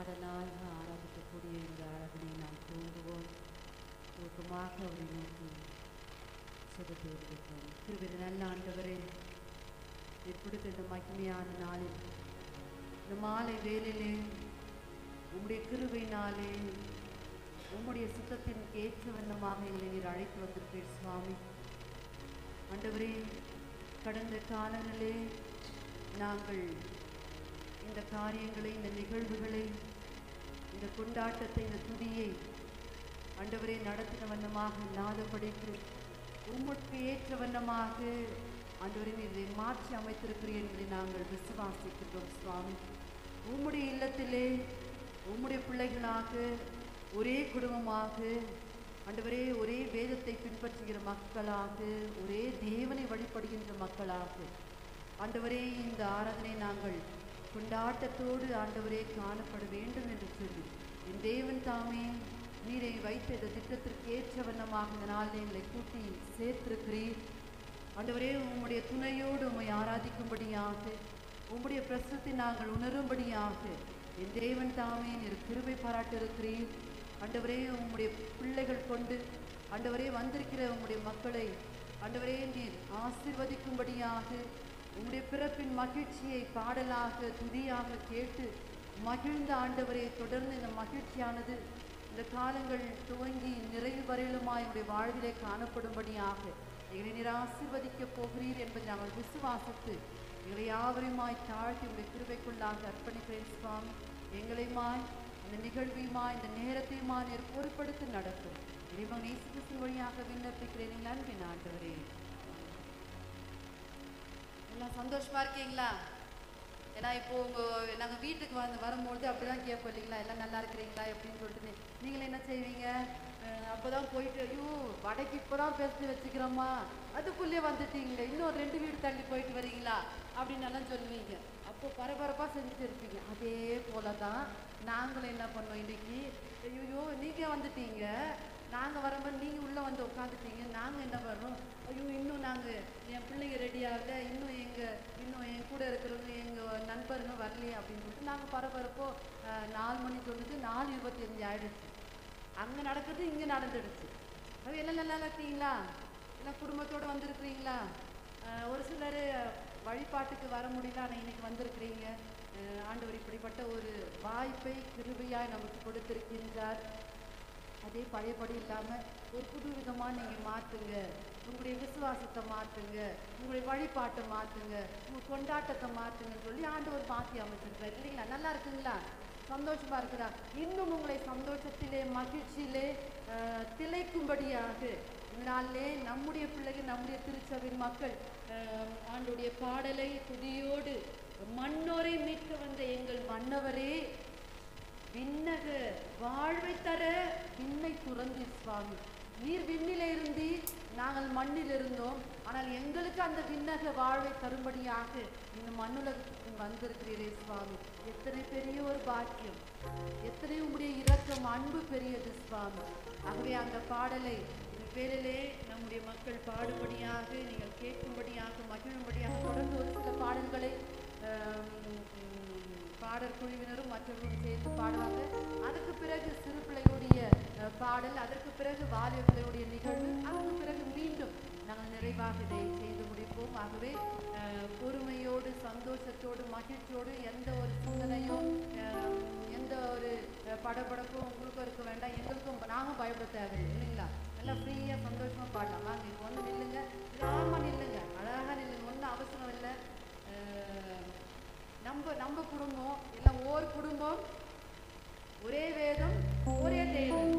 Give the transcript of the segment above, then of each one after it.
பாடலால் ஆராதிக்கக்கூடிய இந்த அழகனை நாம் தூங்குவோம். ஊக்கமாக அவரை நோக்கி செலுத்தி வருகிறோம். கிருபையுள்ள நல்ல ஆண்டவரே, இப்பொழுது இந்த மகிமையான நாளில் இந்த மாலை வேளையிலே உம்முடைய கிருபையினாலே உம்முடைய சுத்தத்தின் ஏற்ற வண்ணமாக எங்களை நீர் அழைத்து வந்திருப்பீர் சுவாமி. ஆண்டவரே, கடந்த காலங்களே நாங்கள் இந்த காரியங்களை, இந்த நிகழ்வுகளை, இந்த கொண்டாட்டத்தை, இந்த துதியை ஆண்டவரே நடத்தின வண்ணமாக இல்லாதபடிக்கு உம்முக்கு ஏற்ற வண்ணமாக ஆண்டவரே இதை மாற்றி அமைத்திருக்கிறீர் என்பதை நாங்கள் விசுவாசிக்கிறோம் சுவாமி. உம்முடைய இல்லத்திலே உம்முடைய பிள்ளைகளாக ஒரே குடும்பமாக ஆண்டவரே ஒரே வேதத்தை பின்பற்றுகிற மக்களாக, ஒரே தேவனை வழிபடுகின்ற மக்களாக ஆண்டவரே இந்த ஆராதனை நாங்கள் கொண்டாட்டத்தோடு ஆண்டவரே காணப்பட வேண்டும் என்று சொல்லி என் தேவன் தாமே நீரை வைத்த இந்த திட்டத்திற்கு ஏற்ற வண்ணமாக இந்த நாளில் எங்களை கூட்டி சேர்த்திருக்கிறீர். ஆண்டவரே, உம்முடைய துணையோடு உம்மை ஆராதிக்கும்படியாக, உம்முடைய பிரசத்தை நாங்கள் உணரும்படியாக என் தேவன் தாமே நீர் கிருபை பாராட்டிருக்கிறீர். ஆண்டவரே, உம்முடைய பிள்ளைகள் கொண்டு ஆண்டவரே வந்திருக்கிற உம்முடைய மக்களை ஆண்டவரே நீர் ஆசீர்வதிக்கும்படியாக உம்முடைய பிறப்பின் மகிழ்ச்சியை பாடலாக துதியாக கேட்டு மகிழ்ந்த ஆண்டவரே, தொடர்ந்து இந்த மகிழ்ச்சியானது இந்த காலங்கள் துவங்கி நிறைவு வரையிலுமாய் உடைய வாழ்விலே காணப்படும்படியாக எங்களை நீர் ஆசீர்வதிக்கப் போகிறீர் என்பதை நாங்கள் விசுவாசித்து எங்களை யாவரையுமாய் தாழ்த்தி உடைய கிருபைக்குள்ளாக அர்ப்பணிக்கிறேன் சுவாமி. எங்களையுமாய் இந்த நிகழ்வையுமாய் இந்த நேரத்தையுமாய் நீர் பொறுப்படுத்தி நடக்கும் இறைவன் இயேசு கிறிஸ்துவின் வழியாக விண்ணப்பிக்கிறேன் நன்பின் ஆண்டவரே. எல்லாம் சந்தோஷமா இருக்கீங்களா? ஏன்னா இப்போ நாங்கள் வீட்டுக்கு வரும்பொழுது அப்படிதான் கேட்போம் இல்லைங்களா, எல்லாம் நல்லா இருக்கிறீங்களா அப்படின்னு சொல்லிட்டு. நீங்களும் என்ன செய்வீங்க? அப்போதான் போயிட்டு ஐயோ வடைக்கு இப்போதான் பேசி வச்சுக்கிறோமா, அதுக்குள்ளேயே வந்துட்டீங்களே, இன்னும் 2 வீடு தள்ளி போயிட்டு வரீங்களா அப்படின்னு எல்லாம் சொல்லுவீங்க. அப்போ பரபரப்பாக செஞ்சுட்டு இருப்பீங்க. அதே போல தான் நாங்களும் என்ன பண்ணோம், இன்னைக்கு ஐயோ நீங்கள் வந்துட்டீங்க, நாங்கள் வரும்போது நீங்கள் உள்ளே வந்து உட்காந்துட்டீங்க, நாங்கள் என்ன பண்ணுறோம், ஐயோ இன்னும் நாங்கள் என் பிள்ளைங்க ரெடியாகல, இன்னும் என் கூட இருக்கிறவங்க எங்கள் நண்பருங்க வரலையே அப்படின்னு சொல்லிட்டு நாங்கள் பரபரப்போ 4 மணி சொல்லிட்டு 4:25 ஆகிடுச்சு. அங்கே நடக்கிறது இங்கே நடந்துடுச்சு. அது எல்லாம் நல்லா இருக்கீங்களா? எல்லாம் குடும்பத்தோடு வந்திருக்கிறீங்களா? ஒரு சிலர் வழிபாட்டுக்கு வர முடியல, ஆனால் இன்னைக்கு வந்திருக்கிறீங்க. ஆண்டவர் இப்படிப்பட்ட ஒரு வாய்ப்பை கிருபையாய் நமக்கு கொடுத்திருக்கின்றார். அதே பழையபடி இல்லாமல் ஒரு புது விதமாக நீங்கள் மாற்றுங்க, உங்களுடைய விசுவாசத்தை மாற்றுங்க, உங்களுடைய வழிபாட்டை மாற்றுங்க, உங்கள் கொண்டாட்டத்தை மாற்றுங்கன்னு சொல்லி ஆண்டவர் மாற்றி அமைச்சிருக்காரு இல்லைங்களா? நல்லா இருக்குங்களா? சந்தோஷமா இருக்குதா? இன்னும் உங்களை சந்தோஷத்திலே மகிழ்ச்சியிலே திளைக்கும்படியாக இதனாலே நம்முடைய பிள்ளைகள், நம்முடைய திருச்சபையின் மக்கள் ஆண்டுடைய பாடலை துதியோடு மன்னோரை மீட்க வந்த எங்கள் மன்னவரே, விண்ணக வாழ்வை தர விண்ணை துறந்து சுவாமி, நீர் விண்ணிலே இருந்து நாங்கள் மண்ணில் இருந்தோம், ஆனால் எங்களுக்கு அந்த விண்ணக வாழ்வை தரும்படியாக இந்த மண்ணுலகத்துக்கு வந்திருக்கிறீரே சுவாமி. எத்தனை பெரிய ஒரு பாக்கியம், எத்தனை உங்களுடைய இரக்கம் அன்பு பெரியது சுவாமி. ஆகவே அந்த பாடலை இந்த பேரிலே நம்முடைய மக்கள் பாடும்படியாக, நீங்கள் கேட்கும்படியாக, மகிழும்படியாக தொடர்ந்து ஒரு சில பாடல்களை பாடற் குழுவினரும் மற்றவர்களும் சேர்ந்து பாடுவாங்க. அதற்கு பிறகு சிறு பிள்ளைகளுடைய பாடல், அதற்கு பிறகு வாலிப பிள்ளைகளுடைய நிகழ்வு, அதற்கு பிறகு மீண்டும் நாங்கள் நிறைவாக இதை செய்து முடிப்போம். ஆகவே பொறுமையோடு, சந்தோஷத்தோடு, மகிழ்ச்சியோடு, எந்த ஒரு சிந்தனையும் எந்த ஒரு படபடப்பும் உங்களுக்கும் இருக்க வேண்டாம், எங்களுக்கும் நாங்கள் பயப்பட தேவையில்லை இல்லைங்களா? நல்லா ஃப்ரீயாக சந்தோஷமாக பாடலாம். வாங்க இப்போ வந்து நில்லுங்க, கிராமமாக நில்லுங்க, அழகாக நில்லுங்க, ஒன்றும் அவசரம் இல்லை. நம்ம குடும்பம் எல்லாம் ஓர் குடும்பம், ஒரே வேதம், ஒரே தேவன்.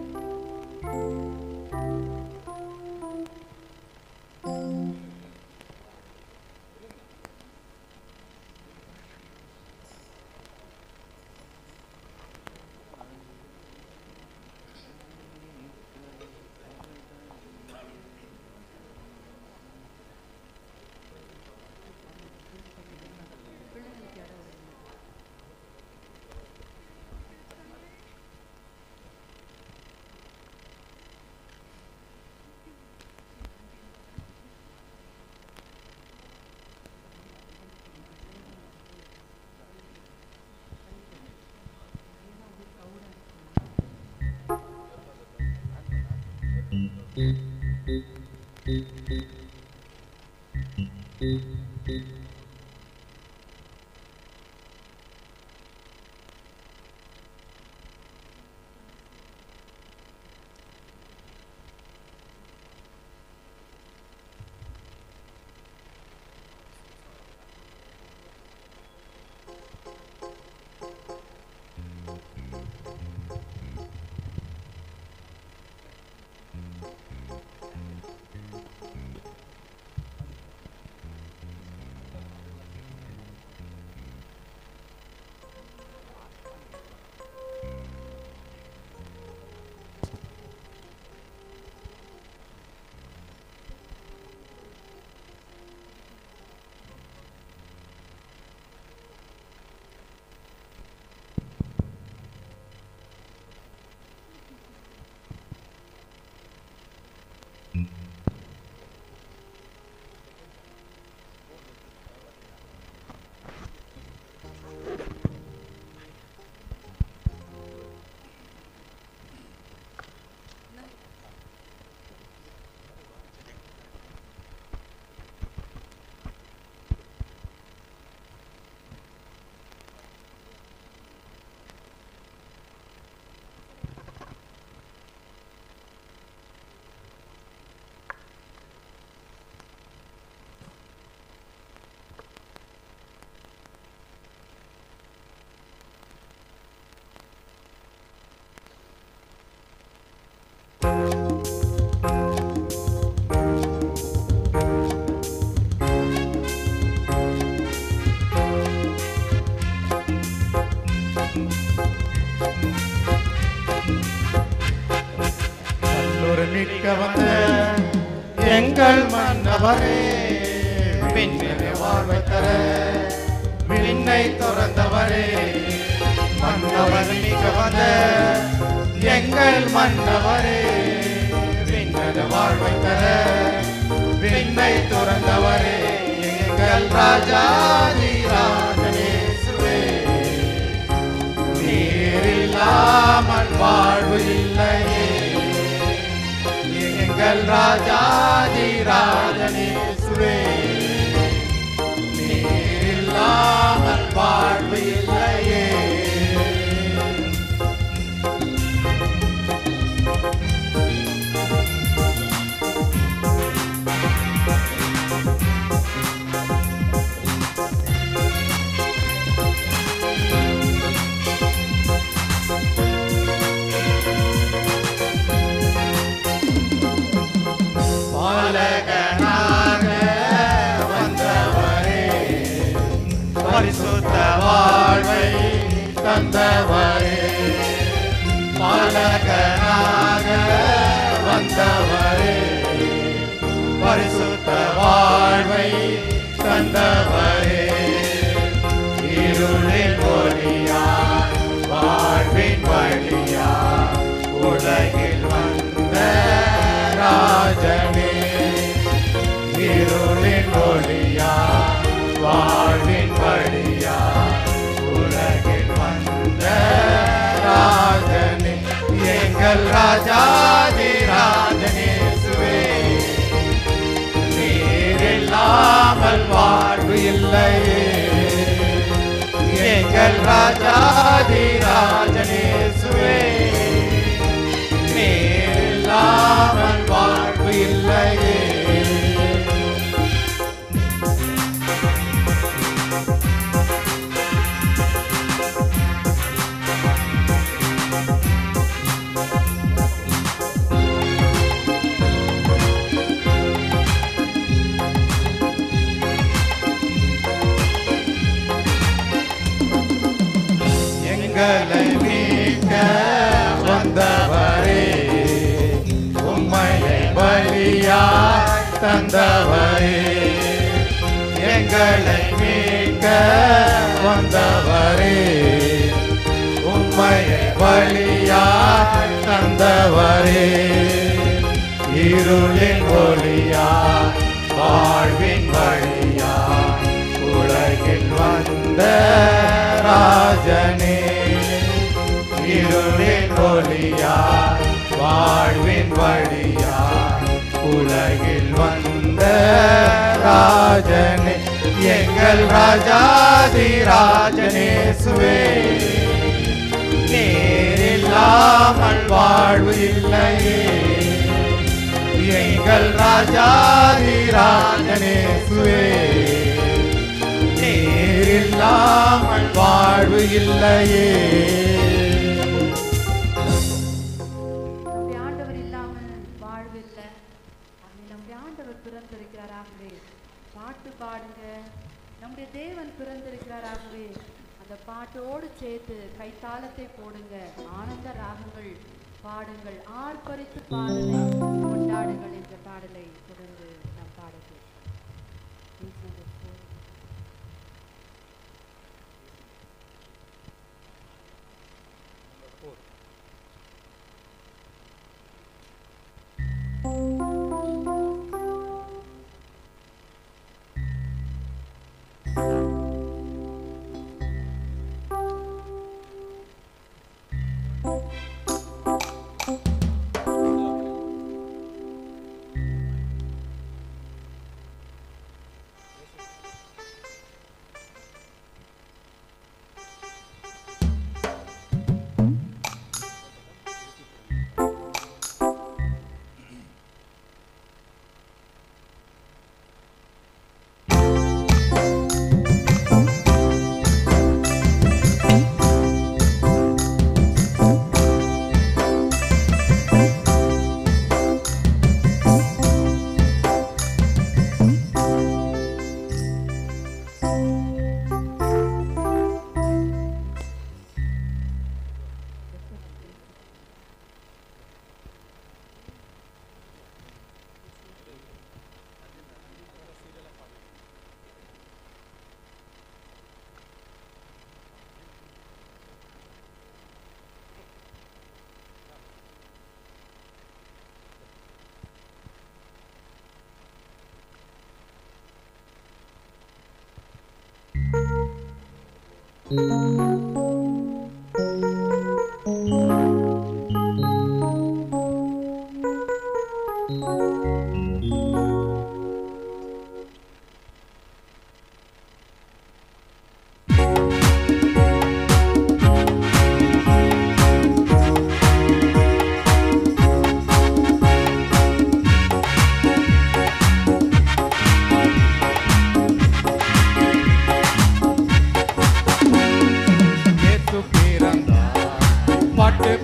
மீட்க வந்த எங்கள் மன்னவரே, விண்ணிலே வாழ்வை தர விண்ணை துறந்தவரே, மன்னவர் மீட்க வந்த எங்கள் மன்னவரே, விண்ணிலே வாழ்வை தர விண்ணை துறந்தவரே, எங்கள் ராஜாதி ராஜனேசுவே, நீரில்லாமல் வாழ்வு இல்லையே, எங்கள் ராஜாதி ராஜனேசுவே, நீரில்லாமல் வாழ்வு இல்லையே. பாலகனாக வந்தவரே, பரிசுத்த வாழ்வை தந்தவரே, பாலகனாக வந்தவரே, பரிசுத்த வாழ்வை தந்தவரே, இருளின் ஒளியாய் வாழ்வின் வழியாய் உலகில் வந்த ராஜனே, இருளின் ஒளியாய் வாழ்வின் வழியாய் உலகில் வந்த ராஜனே, எங்கள் ராஜாதி ராஜனேசுவே, நீரில்லாமல் வாழ்வு இல்லையே, எங்கள் ராஜாதி ராஜனேசுவே, நீரில்லாமல் வாழ்வு இல்லையே. எங்களை மீட்க வந்தவரே, உம்மையை பலியாய் தந்தவரே, எங்களை மீட்க வந்தவரே, உம்மையை பலியாய் தந்தவரே, இருளின் ஒளியாய் வாழ்வின் வழியாய் உலகில் வந்த ராஜனே, இருளின் ஒளியாய் வாழ்வின் வழியாய் உலகில் வந்த ராஜனே, எங்கள் ராஜாதி ராஜனேசுவே, நீரில்லாமல் வாழ்வு இல்லையே, எங்கள் ராஜாதி ராஜனேசுவே, நீரில்லாமல் வாழ்வு இல்லையே. நம்முடைய ஆண்டவர் இல்லாமல் வாழ்வு இல்லை. நம்முடைய ஆண்டவர் பிறந்திருக்கிறாராகவே பாட்டு பாடுங்க. நம்முடைய தேவன் பிறந்திருக்கிறாராகவே அந்த பாட்டோடு சேர்த்து கைத்தாளத்தை போடுங்க. ஆனந்த ராகங்கள் பாடுங்கள், ஆர்ப்பரித்து பாடலை கொண்டாடுங்கள் என்ற பாடலை தொடர்ந்து நாம் பாடுகிறோம்.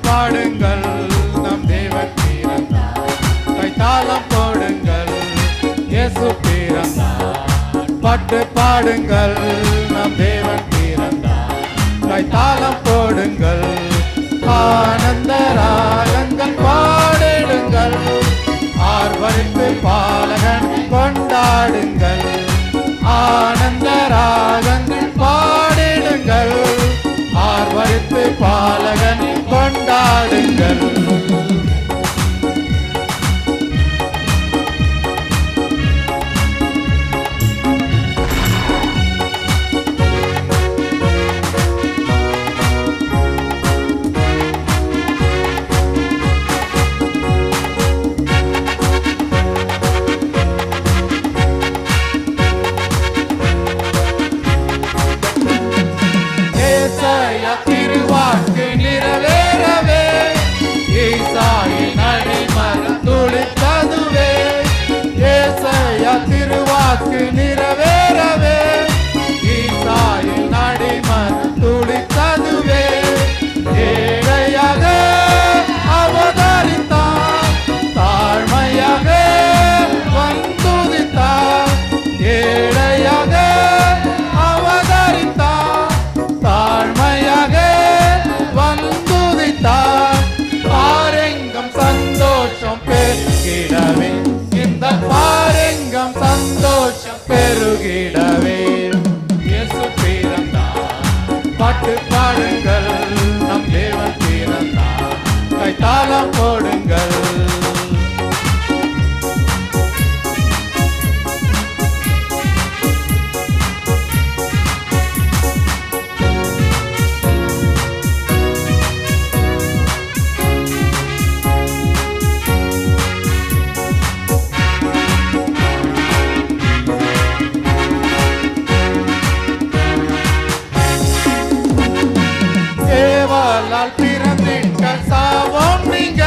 பாடுங்கள் நம் தேவன் பிறந்தார், கைத்தாளம் போடுங்கள், இயேசு பிறந்தார். பாட்டு பாடுங்கள் நம் தேவன் பிறந்தார், கைத்தாளம் போடுங்கள், ஆனந்த ராகங்கள் பாடிடுங்கள், ஆர்வரித்து பாலகன் கொண்டாடுங்கள், ஆனந்த ராகங்கள் பாடிடுங்கள், ஆர்வரித்து பாலகன் கொண்டாடுங்கள். ஏசாயா திருவாக்கு நிறைவேறவே, ஈசாயின் அடிமரம் துளித்ததுவே. ஏசாயா திருவாக்கு நிறைவேறவே, ஈசாயின் அடிமரம் துளித்ததுவே. ஏழையாக அவதரித்தார், தாழ்மையாக வந்துதித்தார். ஏழையாக அவதரித்தார், தாழ்மையாக வந்துதித்தார். பாரெங்கம் சந்தோஷம் பெருகிடவே, இந்த பாரெங்கம் சந்தோஷம் பெருகிடவே, இயேசு பிறந்தார். பாட்டு பாடுங்கள் நம் தேவன் பிறந்தார், கைத்தாளம் போடுங்கள். ஏவாளால் பிறந்திட்ட சாபம் நீங்க,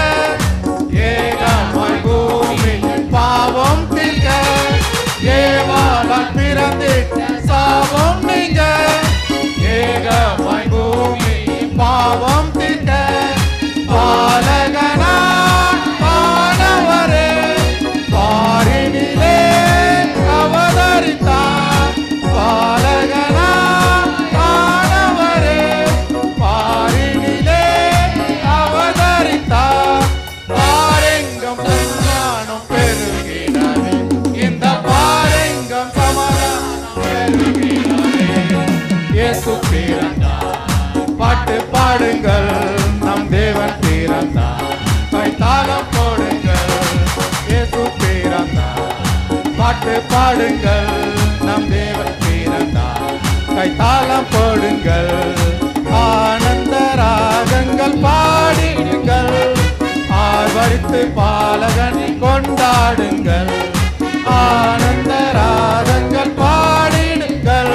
ஏகமாய் பூமியில் பாவம் தீர்க்க. ஏவாளால் பிறந்திட்ட சாபம் நீங்க, ஏகமாய் பூமியில் பாவம் தீர்க்க. பாலகனா பானவரே, பாரினிலே அவதரித்தார். பாலகனா பானவரே, பாரினிலே அவதரித்தார். பாரெங்கம் சமாதானம் பெருகிடவே, இந்த பாரெங்கம் சமாதானம் பெருகிடவே, இயேசு பிறந்தார். பாட்டு பாடுங்கள் நம் தேவன் பிறந்தார், கைத்தாளம் போடுங்கள், இயேசு பிறந்தார். பாட்டு பாடுங்கள் நம் தேவன் பிறந்தார், கைத்தாளம் போடுங்கள், ஆனந்த ராகங்கள் பாடிடுங்கள், ஆர்வரித்து பாலகனை கொண்டாடுங்கள், ஆனந்த ராகங்கள் பாடிடுங்கள்,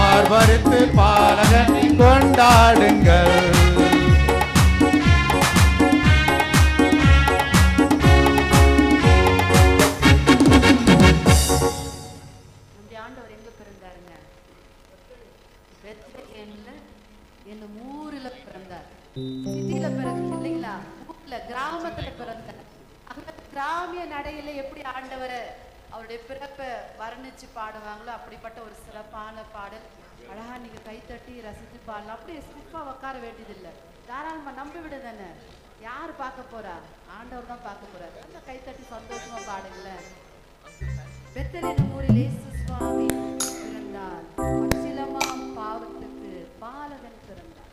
ஆர்வரித்து பாலகனை கொண்டாடுங்கள். நம்முடைய ஆண்டவர் எங்க பிறந்தாருங்க? பெத்லகேம்ல என்னும் ஊர்ல பிறந்தார். சிட்டில பிறகு இல்லைங்களா, ஊர்ல கிராமத்துல பிறந்தார். அந்த கிராமிய நடையில எப்படி ஆண்டவரை அவருடைய பிறப்பை வர்ணிச்சு பாடுவாங்களோ அப்படிப்பட்ட ஒரு சிறப்பான பாடல். அழகா நீங்க கைத்தட்டி ரசித்து பாடலாம். அப்படியே ஸ்டிஃபா உட்கார வேண்டியதில்லை, தாராளமா நம்பி விட தானே. யார் பார்க்க போறா? ஆண்டவர் தான் பார்க்க போறாரு. அந்த கைத்தட்டி சந்தோஷமா பாடுங்களேன். பெத்லகேம் ஊரில் இயேசு சுவாமி பிறந்தார், பச்சிலமாம் பாவத்துக்கு பாலகன் பிறந்தார்.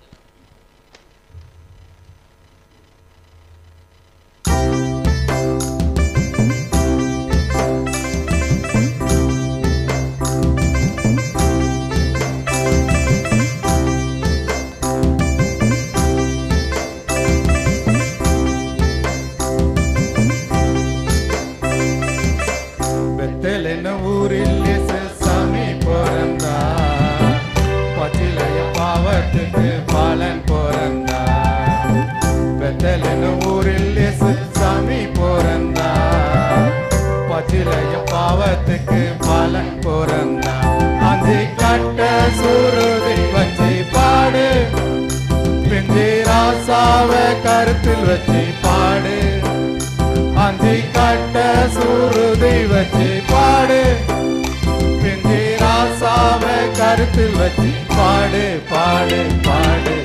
ராசாவை கருத்தில் வச்சு பாடு, அஞ்சி கட்ட சுருதி வச்சு பாடு, பிஞ்சி ராசாவை கருத்தில் வச்சு பாடு பாடு பாடு.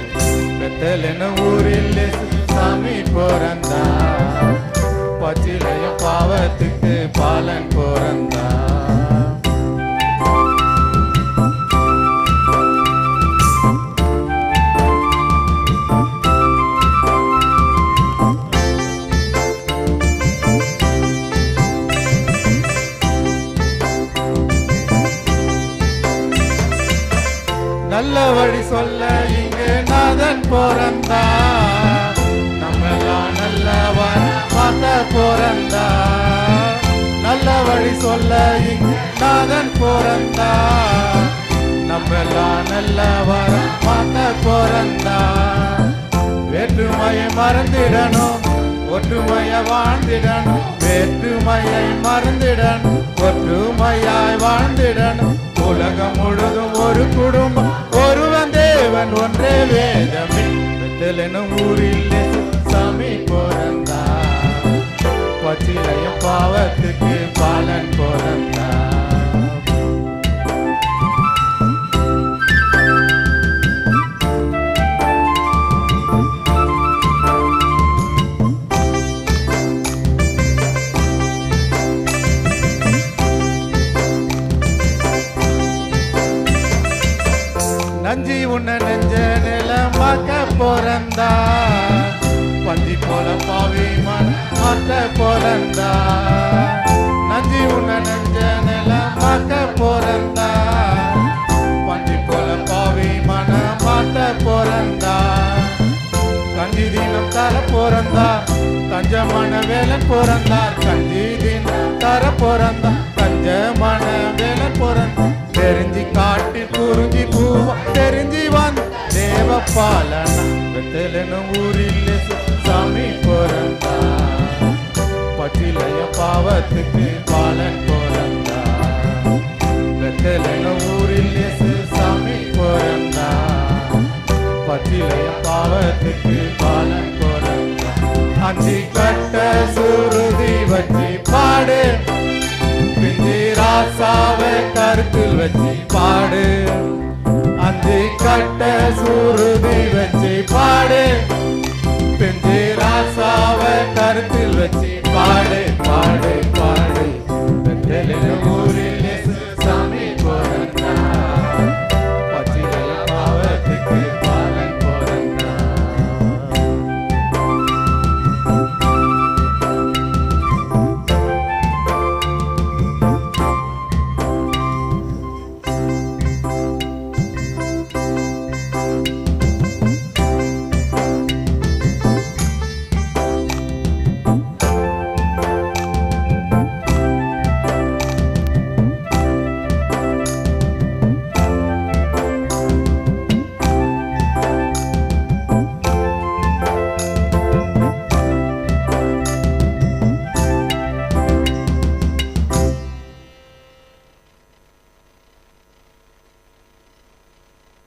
பெத்தலென ஊரில் சாமி பிறந்தா, பச்சிலைய பாவத்துக்கு பாலன் பிறந்தா. நல்ல வழி சொல்ல இங்கு நாதன் பிறந்தா, நம்மெல்லாம் நல்லவன் மாத்த பிறந்தா. நல்ல வழி சொல்ல இங்கு நாதன் பிறந்தா, நம்மெல்லாம் நல்லவன் மாத்த பிறந்தா. வேற்றுமையை மறந்திடணும், ஒற்றுமையை வாழ்ந்திடணும். வேற்றுமையை மறந்திடணும், ஒற்றுமையாய் வாழ்ந்திடணும். உலகம் முழுதும் ஒரு குடும்பம், ஒருவன் தேவன் ஒன்றே வேதமே. பெத்தலெனும் ஊரில் சாமி பிறந்தா, பச்சிலைய பாவத்துக்கு பாலன் பிறந்தா. நஞ்சி உன்ன நெஞ்ச நிலமாக்க பிறந்தா, பஞ்சி போல பாவி மன மாற்ற பிறந்தா. நஞ்சி உன்ன நெஞ்ச நிலமாக்க பிறந்தா, பஞ்சி போல பாவி மன மாற்ற பிறந்தா. கஞ்சி தினம் தர பிறந்தா, கஞ்சமான வேலன் பிறந்தார். கஞ்சி தினம் தர பிறந்தா, கஞ்சமான வேலன் பிறந்தா. தெரிஞ்சி காட்டி புரிஞ்சி பூவா தெரிஞ்சி வந்த தேவ பாலனா. பெத்தலெனும் ஊரில் சாமி பிறந்தா, பச்சிலைய பாவத்துக்கு பாலன் பிறந்தா. பெத்தலெனும் ஊரில் சாமி பிறந்தா, பச்சிலைய பாவத்துக்கு பாலன் பிறந்தா. அஞ்சி கட்ட சுருதி வச்சு பாடு, பிஞ்சி ராசாவை கருத்தில் வச்சு பாடு, அஞ்சி கட்ட சுருதி வச்சு பாடு, பிஞ்சி ராசாவை கருத்தில் வச்சு பாடு பாடு பாடு. பெத்தலெனும் ஊரில் சாமி பிறந்தா, பச்சிலைய பாவத்துக்கு பாலன் பிறந்தா.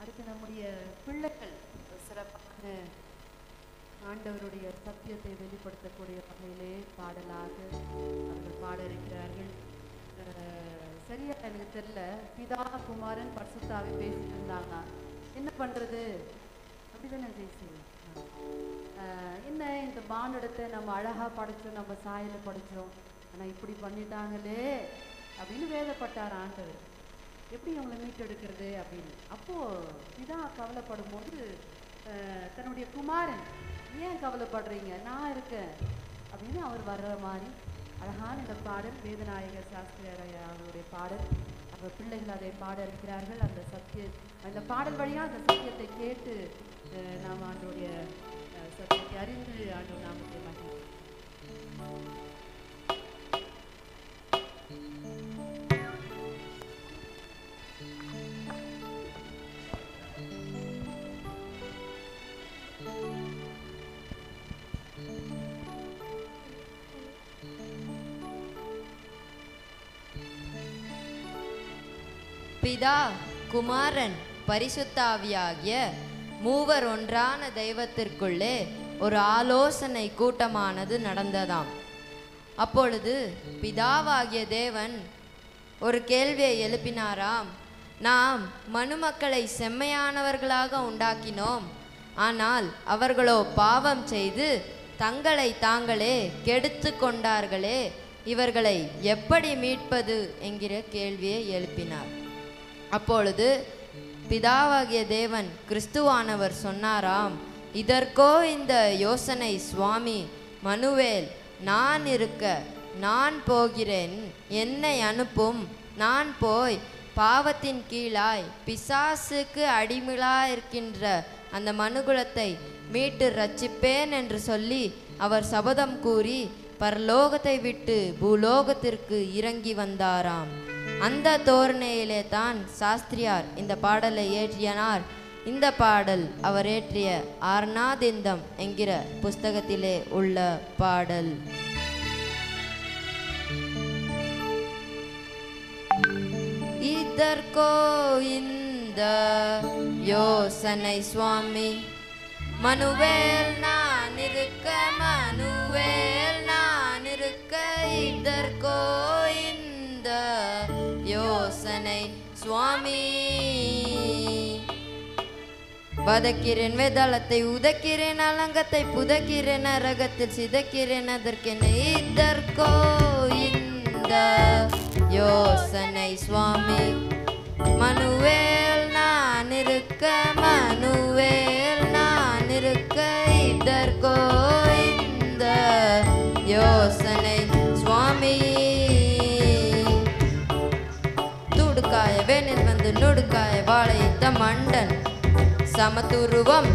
அடுத்து நம்முடைய பிள்ளைகள் சிறப்பாக ஆண்டவருடைய சத்தியத்தை வெளிப்படுத்தக்கூடிய வகையிலே பாடலாக அவர்கள் பாட இருக்கிறார்கள். சரியா எனக்கு தெரியல, பிதா குமாரன் பரிசுத்தாவே பேசிட்டு இருந்தாங்க. என்ன பண்றது அப்படிதானே பேசி என்ன இந்த பாண்டத்தை நம்ம அழகா படிச்சோம், நம்ம சாயல படிச்சோம், ஆனா இப்படி பண்ணிட்டாங்களே அப்படின்னு வேதப்பட்டார் ஆண்டவர். எப்படி அவங்களை மீட்டெடுக்கிறது அப்படின்னு. அப்போ பிதா கவலைப்படும் போது தன்னுடைய குமாரன், ஏன் கவலைப்படுறீங்க, நான் இருக்கேன் அப்படின்னு அவர் வர்ற மாதிரி அழகான இந்த பாடல் வேதநாயகர் சாஸ்திரி அவருடைய பாடல். அவர் பிள்ளைகள் அதை பாட இருக்கிறார்கள். அந்த பாடல் வழியாக அந்த சத்தியத்தை கேட்டு நாம் ஆண்டோடைய சத்தியத்தை அறிந்து ஆண்டோர் நாமத்தை மகிழ்ச்சி. பிதா குமாரன் பரிசுத்தாவியாகிய மூவர் ஒன்றான தெய்வத்திற்குள்ளே ஒரு ஆலோசனை கூட்டமானது நடந்ததாம். அப்பொழுது பிதாவாகிய தேவன் ஒரு கேள்வியை எழுப்பினாராம். நாம் மனுமக்களை செம்மையானவர்களாக உண்டாக்கினோம், ஆனால் அவர்களோ பாவம் செய்து தங்களை தாங்களே கெடுத்து கொண்டார்களே, இவர்களை எப்படி மீட்பது என்கிற கேள்வியை எழுப்பினார். அப்பொழுது பிதாவாகிய தேவன் கிறிஸ்துவானவர் சொன்னாராம், இதற்கோ இந்த யோசனை சுவாமி, மனுவேல், நான் இருக்க நான் போகிறேன், என்னை அனுப்பும், நான் போய் பாவத்தின் கீழாய் பிசாசுக்கு அடிமையாயிருக்கின்ற அந்த மனுகுலத்தை மீட்டு ரட்சிப்பேன் என்று சொல்லி அவர் சபதம் கூறி பரலோகத்தை விட்டு பூலோகத்திற்கு இறங்கி வந்தாராம். அந்த தோரணையிலே தான் சாஸ்திரியார் இந்த பாடலை இயற்றினார். இந்த பாடல் அவர் இயற்றிய ஆர்நாதிந்தம் என்கிற புஸ்தகத்திலே உள்ள பாடல். இதற்கோ இந்த யோசனை சுவாமி, மனுவேல் நான் இருக்க, மனுவேல் நான் இருக்க, இதற்கோ இந்த யோசனை சுவாமி. வதக்கிறேன் வேதாளத்தை, உதக்கிறேன் அலங்கத்தை, புதக்கிறேன் நரகத்தில் சிதக்கிறேன், அதற்கென இதற்கோ இந்த யோசனை சுவாமி. மனுவேல் நான் இருக்க, மனுவேல் நான் இருக்க, இதற்கோ இந்த யோசனை சுவாமி. துடுக்காய வேனில் வந்து நுடுக்காய வாழைத்த மண்டன், சமத்துருவம்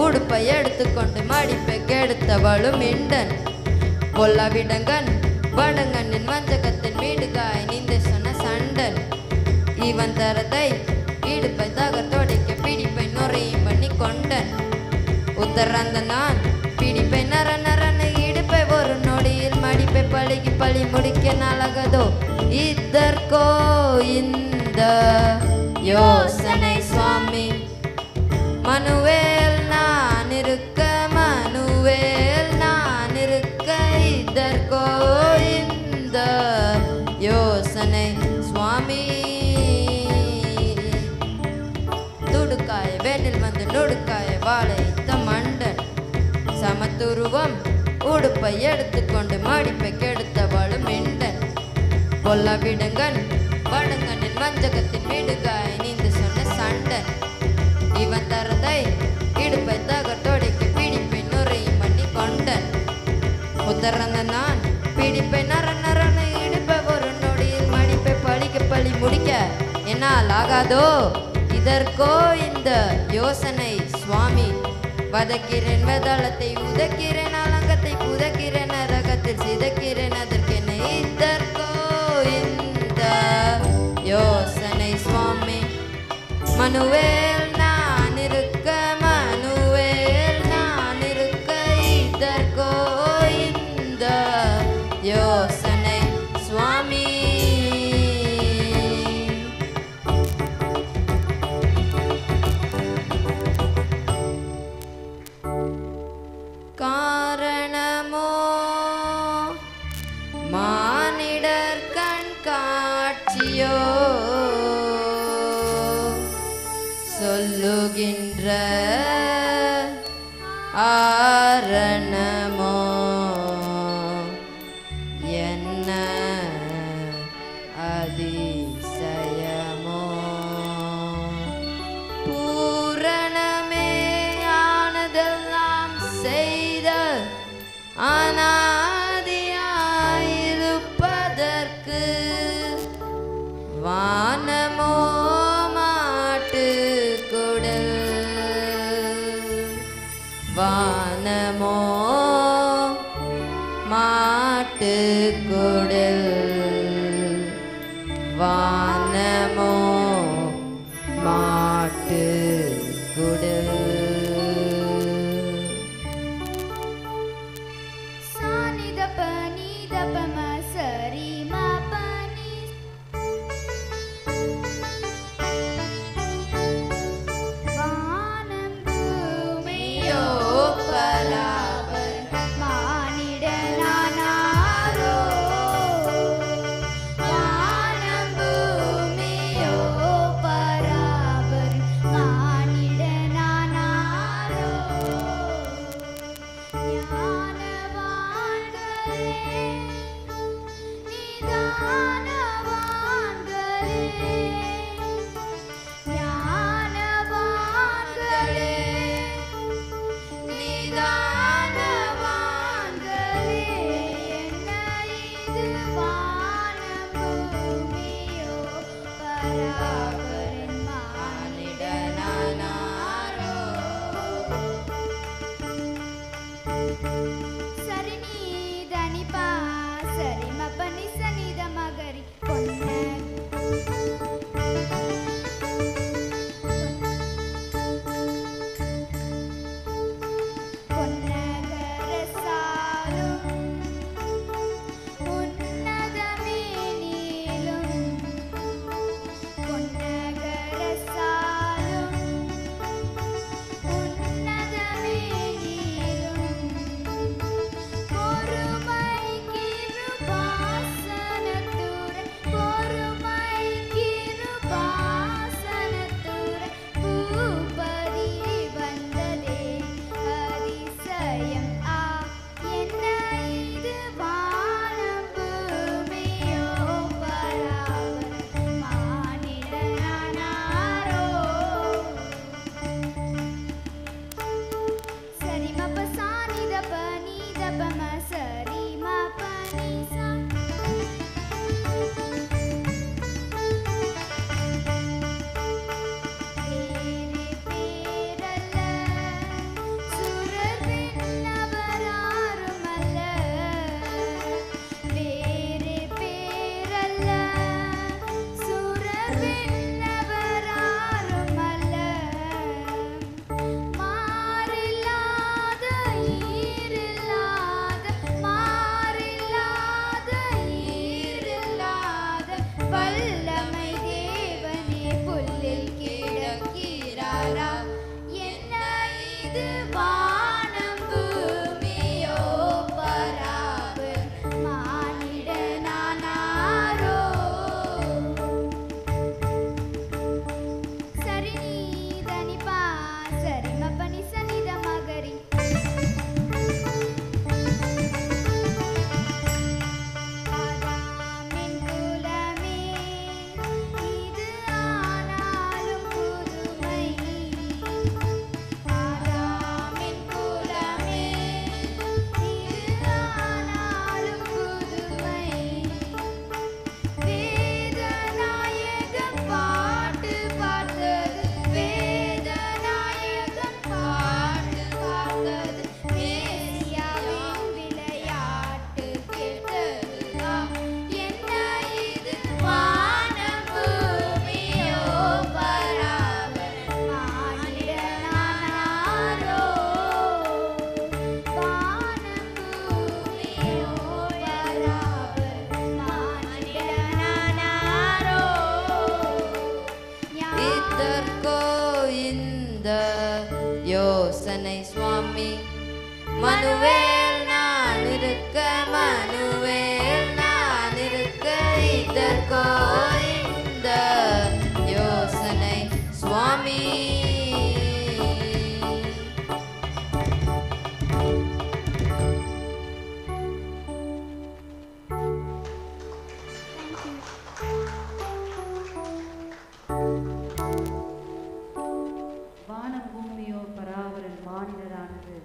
உடுப்பை எடுத்துக்கொண்டு மடிப்பை கெடுத்தவளும் இண்டன். பொல்லாவிடங்கன் வடங்கண்ணின் வஞ்சகத்தின் வீடுகாய் நீந்த சொன்ன சண்டன். இவன் தரத்தை இடுப்பை தகத்தொடைக்க பிடிப்பை நுரையும் பண்ணி கொண்டன். உத்தரந்த நான் பிடிப்பை நர நரன்னு இடுப்பை ஒரு நொடியில் மடிப்பை பழகி பழி முடிக்க நலகதோ. இதற்கோ இந்த யோசனை சுவாமி. மனுவேல் நான் இருக்க, மனுவேல் நான் இருக்க, இதற்கோ இந்த யோசனை சுவாமி. துடுக்காய வேனில் வந்து நுடுக்காய வாழைத்த மண்டன், சமத்துருவம் உடுப்பை எடுத்துக்கொண்டு மடிப்பை கெடுத்தவளும் மெண்டன். பொல்லாவிடங்கன் வடங்கண்ணின் வஞ்சகத்தின் வீடுகாய் நீந்து சொன்ன சண்டன். இவன் தரதை இடுப்பை தகத்தொடைக்க பிடிப்பை நுரையும் பண்ணி கொண்டன். உத்தரந்த நான் பிடிப்பை நர நரன இடுப்பை ஒரு நொடியில் மடிப்பை பழிக்க பழி முடிக்க என்னால் ஆகாதோ. இதற்கோ இந்த யோசனை சுவாமி. வதக்கிறேன் வேதாளத்தை, உதக்கிறேன் அலங்கத்தை, புதக்கிறேன் நரகத்தில் சிதக்கிறேன், அதற்கென இதற்கோ இந்த யோசனை சுவாமி. மனுவேல் நான் இருக்க, மனுவேல் நான் இருக்க, இதற்கோ இந்த யோசனை சுவாமி. காரணமோ மானிடர் கண் காட்சியோ சொல்லுகின்ற ஆரணமோ என்ன அதிசயமோ. பூரணமே ஆனதெல்லாம் செய்த அநாதியாயிருப்பதற்கு வானமோ மாட்டு குடல், வானமோ மாட்டு குடல், வானமோ மாட்டு குடல். வானம் சரி நீ தனிப்பா சரி மப்பனி சனித மகரி பொன்ன யோசனை சுவாமி மனுவேல் நான் இருக்க மனுவேல் நான் இருக்க இதற்கோ இந்த யோசனை சுவாமி வானம் பூமியோ பராவரன் மாநிலரானது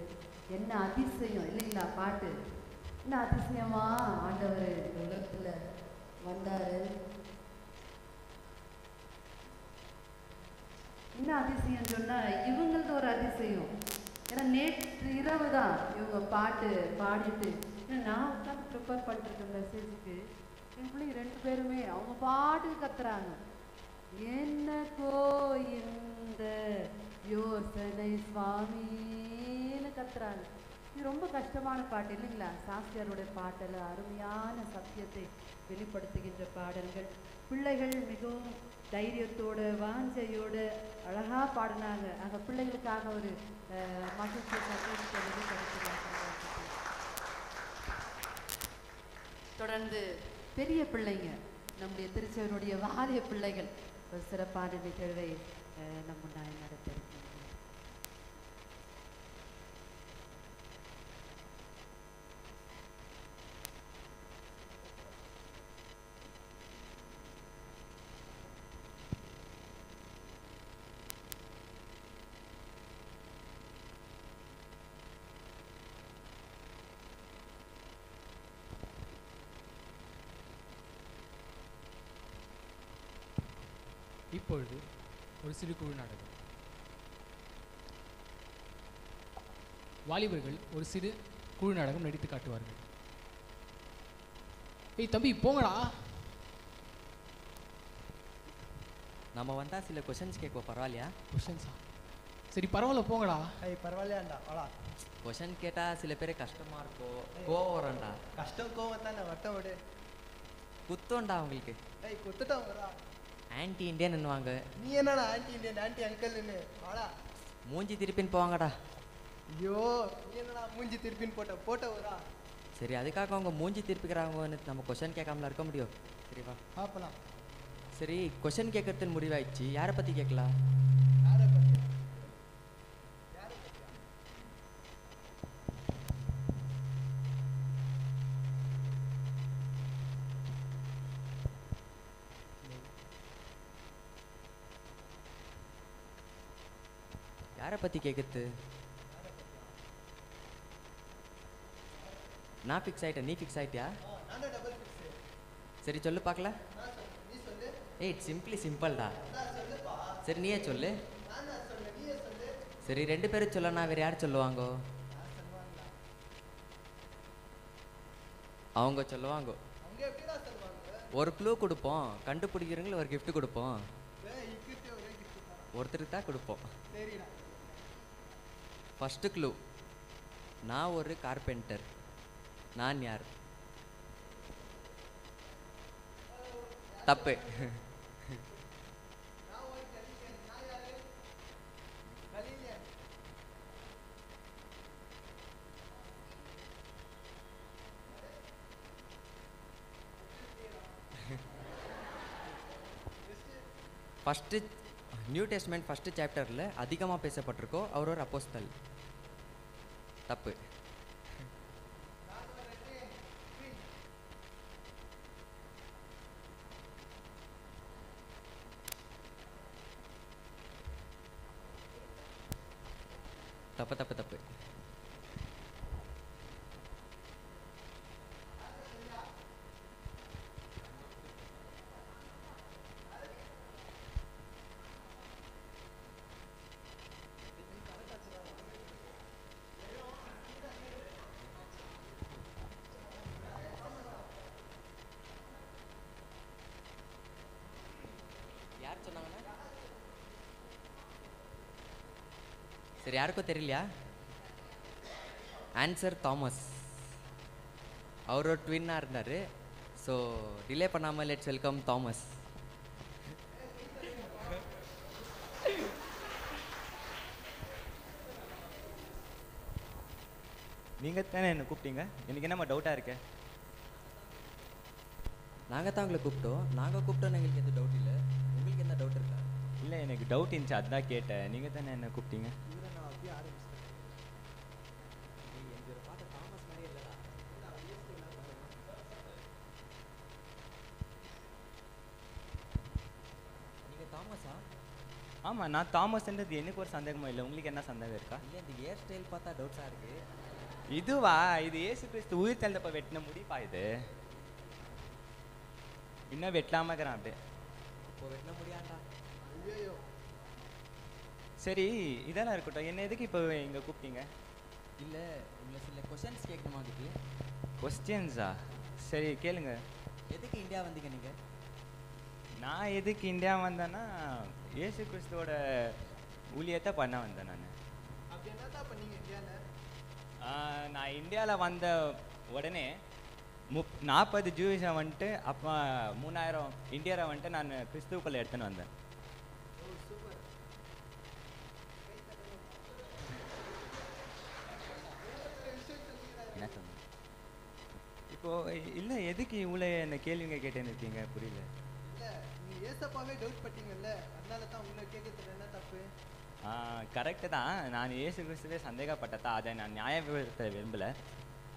என்ன அதிசயம் இல்லைங்களா பாட்டு? என்ன அதிசயமா ஆண்டவர் இந்த உலகத்துல வந்தாரு. என்ன அதிசயம் சொன்னா இவங்களது ஒரு அதிசயம். ஏன்னா நேற்று இரவு தான் இவங்க பாட்டு பாடிட்டு நான் உட்காந்து ப்ரிப்பேர் பண்ணிட்டு இருக்க மெசேஜுக்கு என் பிள்ளைங்க 2 பேருமே அவங்க பாட்டுக்கு கத்துறாங்க. என்னக்கோ இந்த யோசனை சுவாமின்னு கத்துறாங்க. இது ரொம்ப கஷ்டமான பாட்டு இல்லைங்களா? சாஸ்தியாருடைய பாட்டில் அருமையான சத்தியத்தை வெளிப்படுத்துகின்ற பாடல்கள். பிள்ளைகள் மிகவும் தைரியத்தோடு வாஞ்சையோடு அழகாக பாடினாங்க. அந்த பிள்ளைகளுக்காக ஒரு மகிழ்ச்சி சந்தோஷத்தை வெளிப்படுத்துகிறாங்க. தொடர்ந்து பெரிய பிள்ளைங்க நம்முடைய திருச்செவனுடைய வாலிய பிள்ளைகள் ஒரு சிறப்பான நிகழ்வை நம் முன்னாடி நடத்திருக்கிறாங்க. இப்பொழுது ஒரு சிறு குழு நாடகம். வாலிபர்கள் ஒரு சிறு குழு நாடகம் நடித்து காட்டுவார்கள். ஏய் தம்பி போங்கடா. நம்ம வந்தால் சில கொஷின்ஸ் கேட்போம், பரவாயில்லையா? கொஷன்ஸா? சரி பரவாயில்ல போங்கடா. ஏய் பரவாயில்லையாண்டா வாடா. கொஷின் கேட்டால் சில பேர் கஷ்டமாக இருக்கும், கோவம் வரண்டா. கஷ்டம் கோவம் தானே வட்டம் விடு. குத்தோண்டா அவங்களுக்கு. ஏய் குத்துட்டான் வரா. ஆன்டி இண்டியன்னுவாங்க. நீ என்னடா ஆன்டி இண்டியன் ஆன்டி அங்கிள்னு வாடா. மூஞ்சி திருப்பின்னு போவாங்கடா. ஐயோ நீ என்னடா மூஞ்சி திருப்பின்னு போட்ட வரா. சரி அதுக்காக அவங்க மூஞ்சி திருப்பிக்கிறாங்கன்னு நம்ம கொஷின் கேட்காமல இருக்க முடியும். சரி வா பார்ப்பலாம். சரி கொஷின் கேட்கறதுன்னு முடிவாயிடுச்சு. யாரை பற்றி கேட்கலாம்? யாரை பத்தி? யாரை பற்றி கேட்குறது? நான் ஃபிக்ஸ் ஆகிட்டேன், நீ ஃபிக்ஸ் ஆகிட்டியா? நானே டபுள் ஃபிக்ஸ். சரி சொல்லு பார்க்கல. நீ சொல்லு. ஏய் சிம்பிள்டா. சரி நீயே சொல்லு. நான் சொல்லு நீயே சொல்லு. சரி 2 பேரும் சொல்லனா வேறு யார் சொல்லுவாங்க? அவங்க சொல்லுவாங்க. அவங்க எப்படிடா சொல்லுவாங்க? ஒரு க்ளூ கொடுப்போம், கண்டுபிடிக்கிறவங்களுக்கு ஒரு gift கொடுப்போம். ஏய் இக்கிட்டே ஒரே கிஃப்ட் தரேன். ஒருத்தருக்கு தான் கொடுப்போம். சரிடா. ஃபஸ்ட்டு க்ளூ, நான் ஒரு கார்பெண்டர். நான் யார்? தப்பு. ஃபஸ்ட்டு நியூ டெஸ்ட்மெண்ட் ஃபஸ்ட்டு சாப்டரில் அதிகமாக பேசப்பட்டிருக்கோ அவர் ஒரு அப்போஸ்தல். தப்பு. தப்பு தப்பு தப்பு. யார் சொன்னாங்கன்னா? சரி யாருக்கும் தெரியலையா? Answer Thomas. அவர் ஒரு ட்வின்னாக இருந்தார். ஸோ டிலே பண்ணாமல் லெட்ஸ் வெல்கம் தாமஸ். நீங்கள் தானே என்ன கூப்பிட்டீங்க? எனக்கு என்னம்மா டவுட்டாக இருக்கு. நாங்கள் தான் உங்களை கூப்பிட்டோம். நாங்கள் கூப்பிட்டோன்னு எங்களுக்கு எந்த டவுட் இல்லை. உங்களுக்கு என்ன டவுட் இருக்கா? இல்லை எனக்கு டவுட் இருந்துச்சு, அதுதான் கேட்டேன். நீங்கள் தானே என்ன கூப்பிட்டீங்க? நீங்கள் தாமஸா? ஆமாம் நான் தாமஸ்ன்றது எனக்கு ஒரு சந்தேகமாக இல்லை. உங்களுக்கு என்ன சந்தேகம் இருக்கா? இல்லை இந்த ஹேர் ஸ்டைல் பார்த்தா டவுட்ஸாக இருக்குது. இதுவா? இது ஏசு கிறிஸ்து உயிர் தெழுந்தப்ப வெட்டின முடிப்பா இது. இன்னும் வெட்டலாம இருக்கிறான் அப்படியே. இப்போ வெட்டின முடியாண்டா. ஐயோ சரி இதெல்லாம் இருக்கட்டும். என்ன எதுக்கு இப்போ இங்கே கூப்பிட்டீங்க? இல்லை உங்களை சில கொஷின்ஸ் கேட்கணுமா? அதுக்கு கொஸ்டின்ஸா? சரி கேளுங்க. எதுக்கு இந்தியா வந்தீங்க நீங்கள்? நான் எதுக்கு இந்தியா வந்தேன்னா ஏசு கிறிஸ்துவோட ஊழியத்தை பண்ண வந்தேன் நான். அப்படி என்னதான் பண்ணீங்க இந்தியாவில்? நான் இந்தியாவில் வந்த உடனே 40 ஜூஸை வந்துட்டு அப்போ 3000 இந்தியாவை வந்துட்டு நான் கிறிஸ்துவுக்குள்ளே எடுத்துன்னு வந்தேன். என்ன சொன்னேன் இப்போ? இல்லை எதுக்கு இவ்வளோ இந்த கேள்விங்க கேட்டேன்னு இருக்கீங்க? புரியல. இல்லை நீ ஏசப்பாவே டவுட் பட்டீங்கல்ல, அதனால தான் உங்களை கேட்கறதுல என்ன தப்பு? கரெக்டு தான். நான் இயேசு கிறிஸ்துவே சந்தேகப்பட்டதா, அதை நான் நியாயப்படுத்த விரும்பலை.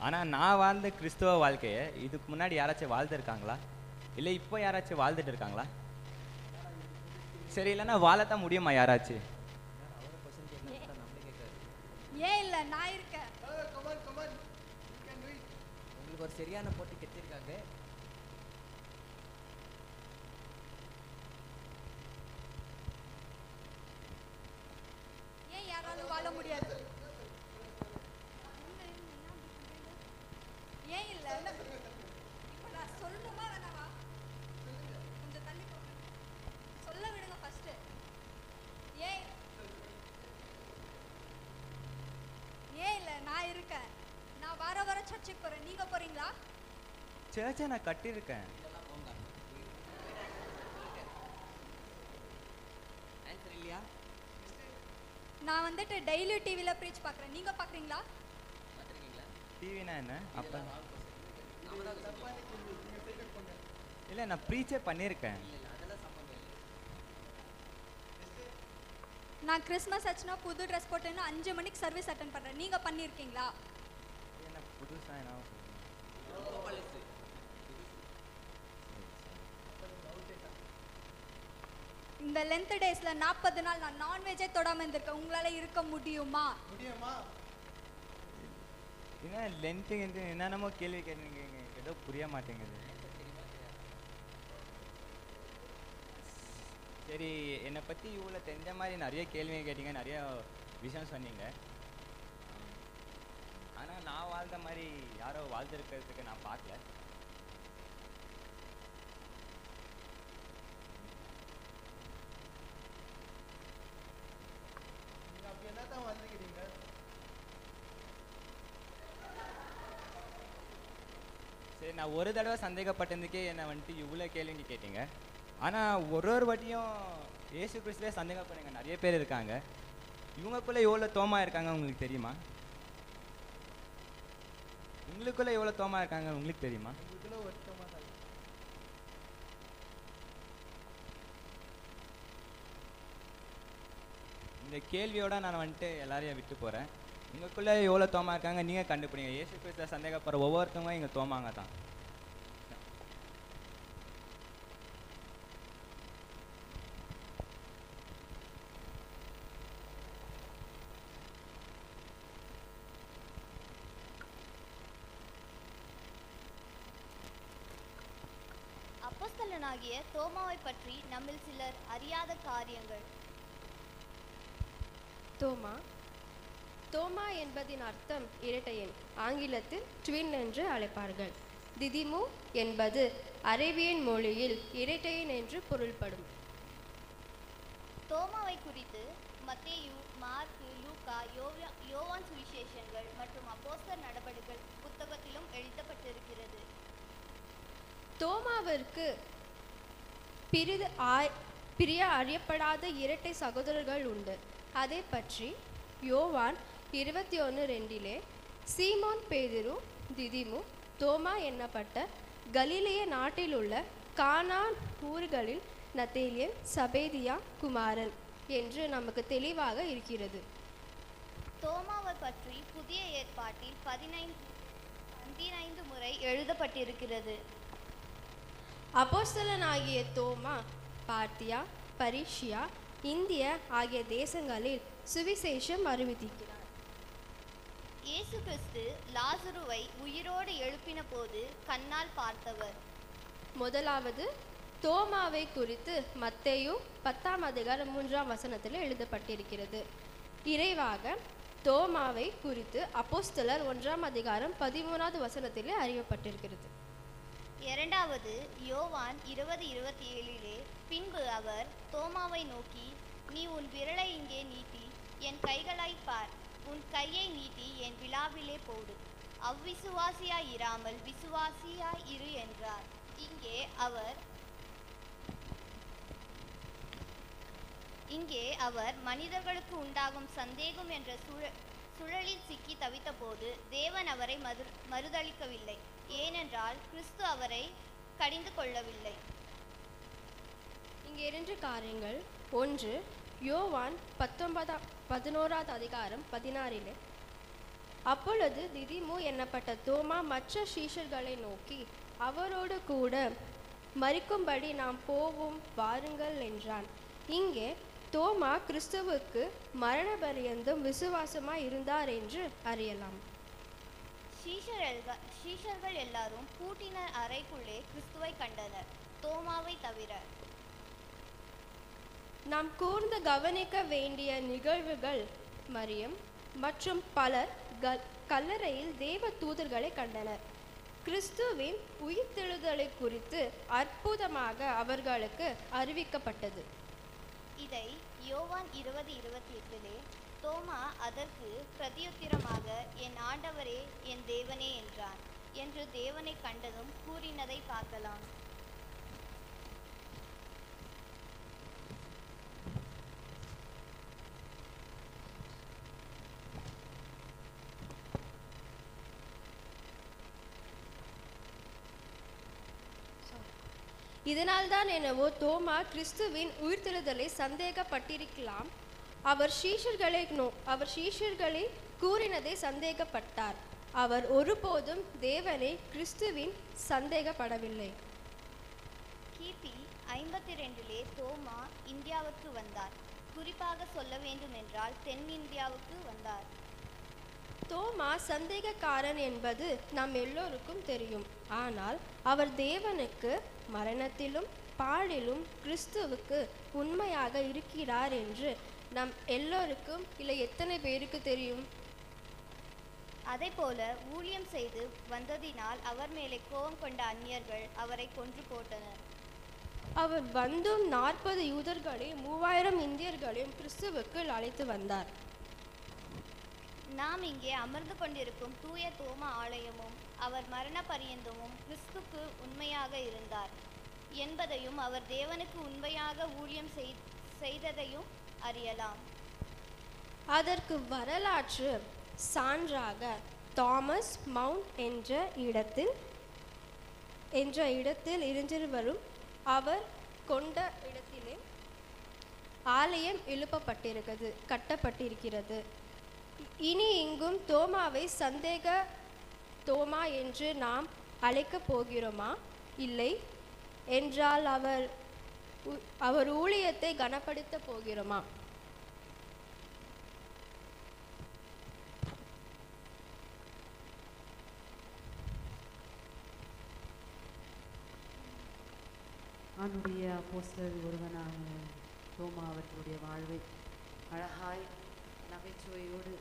ஆனால் நான் வாழ்ந்த கிறிஸ்துவ வாழ்க்கையை இதுக்கு முன்னாடி யாராச்சும் வாழ்ந்துருக்காங்களா? இல்லை இப்போ யாராச்சும் வாழ்ந்துட்டு இருக்காங்களா? சரி இல்லைன்னா வாழத்தான் முடியுமா யாராச்சும்? ஏன் இல்லை நான் இருக்கேன். Come on come on you can to it. உங்களுக்கு ஒரு சரியான போட்டி கெடுத்திருக்காங்க. ஏன் யாராலும் வாழ முடியாது? இல்லை. இப்போ நான் சொல்லணுமா வேணாமா? கொஞ்சம் தள்ளி போங்க. சொல்ல விடுங்க ஃபர்ஸ்ட். ஏன் ஏன் இல்லை, நான் இருக்கேன். நான் வர சர்ச்சுக்கு போகிறேன். நீங்கள் போகிறீங்களா? சர்ச்சை நான் கட்டியிருக்கேன். ஆன்சர் இல்லையா? நான் வந்துட்டு டெய்லி டிவியில் ப்ரீச் பார்க்குறேன். நீங்கள் பார்க்குறீங்களா? டிவினா என்ன அப்போ? இல்லை, நான் ப்ரீச்சே பண்ணியிருக்கேன். நான் கிறிஸ்மஸ் ஆச்சுன்னா புது ட்ரெஸ் போட்டுன்னு 5 மணிக்கு சர்வீஸ் அட்டன் பண்ணுறேன். நீங்கள் பண்ணியிருக்கீங்களா? என்ன புதுசாக என்ன? இந்த லென்த் டேஸில் 40 நாள் நான் நான்வெஜ்ஜே தொடாமல் இருந்திருக்கேன். உங்களால் இருக்க முடியுமா? என்ன லென்த்து என்னென்னமோ கேள்வி கேட்டீங்க, ஏதோ புரிய மாட்டேங்குது. சரி, என்னை பற்றி இவ்வளோ தெரிஞ்ச மாதிரி நிறைய கேள்வி கேட்டீங்க, நிறைய விஷயம் சொன்னீங்க. ஆனால் நான் வாழ்ந்த மாதிரி யாரோ வாழ்ந்துருக்கிறதுக்கு நான் பார்க்கல. சரி, நான் ஒரு தடவை சந்தேகப்பட்டதுக்கே என்னை வந்துட்டு இவ்வளோ கேள்வி கேட்டீங்க. ஆனால் ஒரு வாட்டியும் இயேசு கிறிஸ்துவே சந்தேகப்படுங்க நிறைய பேர் இருக்காங்க. இவங்களுக்குள்ளே எவ்வளோ தோமா இருக்காங்க உங்களுக்கு தெரியுமா? உங்களுக்குள்ளே எவ்வளோ தோமா இருக்காங்க உங்களுக்கு தெரியுமா? இந்த கேள்வியோட நான் வந்துட்டு எல்லாரையும் விட்டு போகிறேன். உங்களுக்குள்ளே எவ்வளோ தோமா இருக்காங்க நீங்கள் கண்டுபிடிங்க. இயேசு கிறிஸ்துவ சந்தேகப்படுற ஒவ்வொருத்தவங்க இங்கே தோமாங்க தான். அப்போஸ்தலனாகிய தோமாவை பற்றி நம்மில் சிலர் அறியாத காரியங்கள். தோமா என்பதின் அர்த்தம் இரட்டையன், ஆங்கிலத்தில் ட்வின் என்று அழைப்பார்கள். திதிமு என்பது அரேபியன் மொழியில் இரட்டையன் என்று பொருள்படும். தோமாவை குறித்து மத்தேயு, மார்க்கு, லூக்கா, யோவான் சுவிசேஷங்கள் மற்றும் அப்போஸ்தலர் நடபடிகள் புத்தகத்திலும் எழுதப்பட்டிருக்கிறது. தோமாவிற்கு பிரிய அறியப்படாத இரட்டை சகோதரர்கள் உண்டு. அதை பற்றி யோவான் 21:2 சீமோன் பேதுரு, திதிமு, தோமா என்னப்பட்ட கலிலேய நாட்டில் உள்ள கானான் ஊர்களில் நத்தேலியன், சபேதியா குமாரன் என்று நமக்கு தெளிவாக இருக்கிறது. தோமாவை பற்றி புதிய ஏற்பாட்டில் 15 முறை எழுதப்பட்டிருக்கிறது. அப்போஸ்தலனாகிய தோமா பார்த்தியா, பரிஷியா, இந்திய ஆகிய தேசங்களில் சுவிசேஷம் அறிவித்திருக்கிறார். இயேசு கிறிஸ்து லாசருவை உயிரோடு எழுப்பின போது கண்ணால் பார்த்தவர். முதலாவது தோமாவை குறித்து மத்தேயு 10:3 எழுதப்பட்டிருக்கிறது. இறைவாக தோமாவை குறித்து அப்போஸ்தலர் 1:13 அறியப்பட்டிருக்கிறது. இரண்டாவது யோவான் 20:27 பின்பு அவர் தோமாவை நோக்கி, நீ உன் விரலை இங்கே நீட்டி என் கைகளாய் பார், உன் கையை நீட்டி என் விழாவிலே போடு, அவ்விசுவாசியாய் இராமல் விசுவாசியாய் இரு என்றார். இங்கே அவர் மனிதர்களுக்கு உண்டாகும் சந்தேகம் என்ற சுழலில் சிக்கி தவித்த போது தேவன் அவரை மறுதளிக்கவில்லை. ஏனென்றால் கிறிஸ்து அவரை கடிந்து கொள்ளவில்லை. இங்கே 2 காரியங்கள். ஒன்று, யோவான் 11:16 அப்பொழுது திதிமு என்னப்பட்ட தோமா மற்ற சீஷர்களை நோக்கி அவரோடு கூட மரிக்கும்படி நாம் போவோம் வாருங்கள் என்றான். இங்கே தோமா கிறிஸ்துவுக்கு மரண பரியந்தம் விசுவாசமாய் இருந்தார் என்று அறியலாம். சீஷர்கள் எல்லாரும் பூட்டின அறைக்குள்ளே கிறிஸ்துவை கண்டனர், தோமாவை தவிர. நாம் கூர்ந்து கவனிக்க வேண்டிய நிகழ்வுகள். மரியம் மற்றும் பலர் கல்லறையில் தேவ தூதர்களை கண்டனர். கிறிஸ்துவின் உயிர்த்தெழுதலை குறித்து அற்புதமாக அவர்களுக்கு அறிவிக்கப்பட்டது. இதை யோவான் 20:28 தோமா அதற்கு பிரதியுத்திரமாக, என் ஆண்டவரே, என் தேவனே என்றான் என்று தேவனை கண்டதும் கூறினதை பார்க்கலாம். இதனால்தான் என்னவோ தோமா கிறிஸ்துவின் உயிர்த்தெழுதலை சந்தேகப்பட்டிருக்கலாம். அவர் சீஷர்களை கூறினதை சந்தேகப்பட்டார். அவர் ஒருபோதும் தேவனை கிறிஸ்துவின் சந்தேகப்படவில்லை. கிபி 52 தோமா இந்தியாவுக்கு வந்தார். குறிப்பாக சொல்ல வேண்டுமென்றால் தென்னிந்தியாவுக்கு வந்தார். தோமா சந்தேகக்காரன் என்பது நம் எல்லோருக்கும் தெரியும். ஆனால் அவர் தேவனுக்கு மரணத்திலும் பாழிலும் கிறிஸ்துவுக்கு உண்மையாக இருக்கிறார் என்று நம் எல்லோருக்கும் இல்லை எத்தனை பேருக்கு தெரியும்? அதேபோல ஊழியம் செய்து வந்ததினால் அவர் மேலே கோபம் கொண்ட அந்நியர்கள் அவரை கொன்று போட்டனர். அவர் வந்தும் 40 யூதர்களையும் 3000 இந்தியர்களையும் கிறிஸ்துவுக்கு அழைத்து வந்தார். நாம் இங்கே அமர்ந்து கொண்டிருக்கும் தூய தோமா ஆலயமும் அவர் மரண பரியந்தமும் கிறிஸ்துக்கு உண்மையாக இருந்தார் என்பதையும் அவர் தேவனுக்கு உண்மையாக ஊழியம் செய்ததையும் அறியலாம். அதற்கு வரலாற்று சான்றாக தாமஸ் மவுண்ட் என்ற இடத்தில் இருந்தவரும் அவர் கொண்ட இடத்திலே ஆலயம் எழுப்பப்பட்டிருக்கிறது, கட்டப்பட்டிருக்கிறது. இனி இங்கும் தோமாவை சந்தேக தோமா என்று நாம் அழைக்கப் போகிறோமா? இல்லை என்றால் அவர் ஊழியத்தை கனப்படுத்த போகிறோமா? ஆண்டுடைய அப்போஸ்தலர் ஒருவனான தோமா அவர்களுடைய வாழ்வை அழகாய் நகைச்சுவையோடு